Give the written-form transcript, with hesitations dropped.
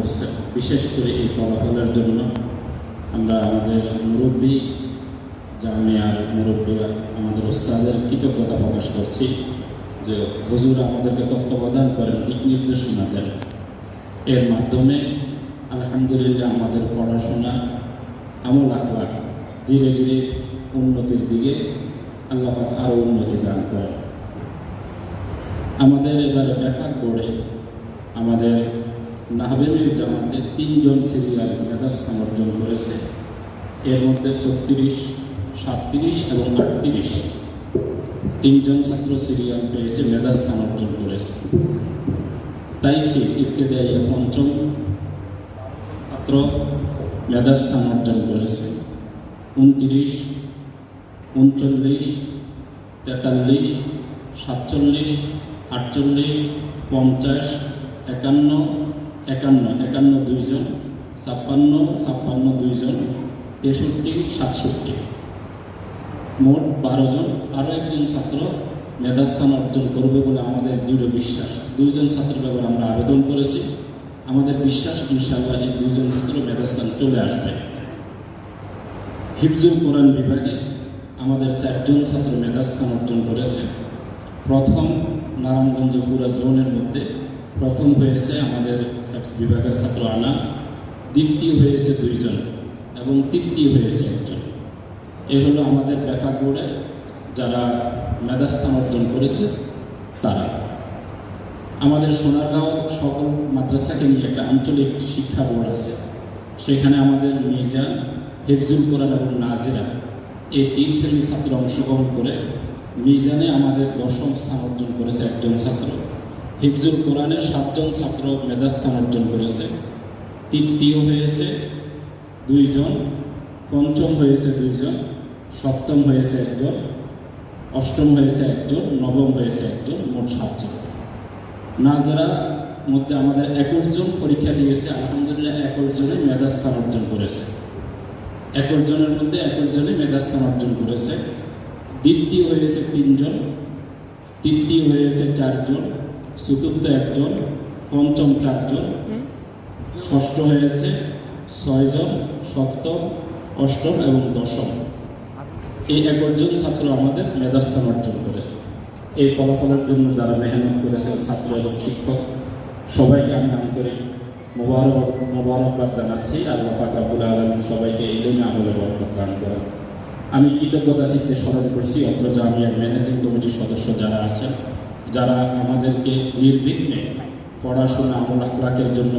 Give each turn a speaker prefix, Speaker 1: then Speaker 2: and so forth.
Speaker 1: করছে। বিশেষ করে এই ফলাফলের জন্য আমরা আমাদের মুরব্বী, জামিয়ার মুরব্বী, আমাদের ওস্তাদের কৃতজ্ঞতা প্রকাশ করছি যে হুজুর আমাদেরকে তত্ত্বাবধান করেন, দিক নির্দেশনা দেন। এর মাধ্যমে আলহামদুলিল্লাহ আমাদের পড়াশোনা, আমল আখলাক ধীরে ধীরে উন্নতির দিকে আল্লাহ আরও উন্নতি দান করেন। আমাদের এবারে ব্যাপক বোর্ডে আমাদের নাহবেনুল জামাতে 3 জন সিরিয়াল মেধাস্থান অর্জন করেছে। এর মধ্যে 36, 37 এবং 38 3 জন ছাত্র সিরিয়াল পেয়েছে, মেধাস্থান অর্জন করেছে। তাইসির ইবতেদাইয়া 5ম ছাত্র মেধাস্থান অর্জন করেছে। 29, 39, 43, 47, 48, 50, 51, 2 জন, 56, 2 জন, 63, 67 মোট 12 জন। আরও একজন ছাত্র মেধাস্থান অর্জন করবে বলে আমাদের দৃঢ় বিশ্বাস। 2 জন ছাত্রের ব্যাপারে আমরা আবেদন করেছি। আমাদের বিশ্বাস ইনশাআল্লাহ এই 2 জন ছাত্র মেধাস্থান চলে আসবে। হিফজুল কোরআন বিভাগে আমাদের 4 জন ছাত্র মেধাস্থান অর্জন করেছে। প্রথম নারায়ণগঞ্জ পুরা জোনের মধ্যে প্রথম হয়েছে আমাদের বিভাগের ছাত্র আনাস, দ্বিতীয় হয়েছে 2 জন এবং তৃতীয় হয়েছে 1 জন। এ হলো আমাদের ব্যাপক বোর্ডে যারা মেধাস্থান অর্জন করেছে তারা। আমাদের সোনারগাঁও সকল মাদ্রাসাকে নিয়ে একটা আঞ্চলিক শিক্ষা বোর্ড আছে। সেখানে আমাদের মিজান, হিফজুল কোরআন এবং নাজিরা এই 3 শ্রেণীর ছাত্র অংশগ্রহণ করে মিজানে আমাদের 10ম স্থান অর্জন করেছে 1 জন ছাত্র। হিফজুল কোরআনে 7 জন ছাত্র মেধাস্থান অর্জন করেছে। তৃতীয় হয়েছে 2 জন, পঞ্চম হয়েছে 2 জন, সপ্তম হয়েছে 1 জন, অষ্টম হয়েছে 1 জন, নবম হয়েছে 1 জন, মোট 7 জন। নাজরা মধ্যে আমাদের 21 জন পরীক্ষা দিয়েছে, আলহামদুলিল্লাহ 21 জনে মেধাস্থান অর্জন করেছে। 21 জনের মধ্যে 21 জনে মেধাস্থান অর্জন করেছে। দ্বিতীয় হয়েছে 3 জন, তৃতীয় হয়েছে 4 জন, চতুর্থ 1 জন, পঞ্চম 4 জন, ষষ্ঠ হয়েছে 6 জন, সপ্তম, অষ্টম এবং দশম। এই 21 জন ছাত্র আমাদের মেধাস্থান অর্জন করেছে। এই ফলাফলের জন্য যারা মেহনত করেছেন ছাত্র এবং শিক্ষক সবাইকে আমি আন্তরিক মোবারকবাদ জানাচ্ছি। আল্লাহ পাক রব্বুল আলামিন সবাইকে ইলমে আমলে বরকত দান করেন। আমি কৃতজ্ঞতা চিত্তে স্মরণ করছি অত্র জামিয়ার ম্যানেজিং কমিটির সদস্য যারা আছেন, যারা আমাদেরকে নির্বিঘ্নে পড়াশোনা আমল আখলাকের জন্য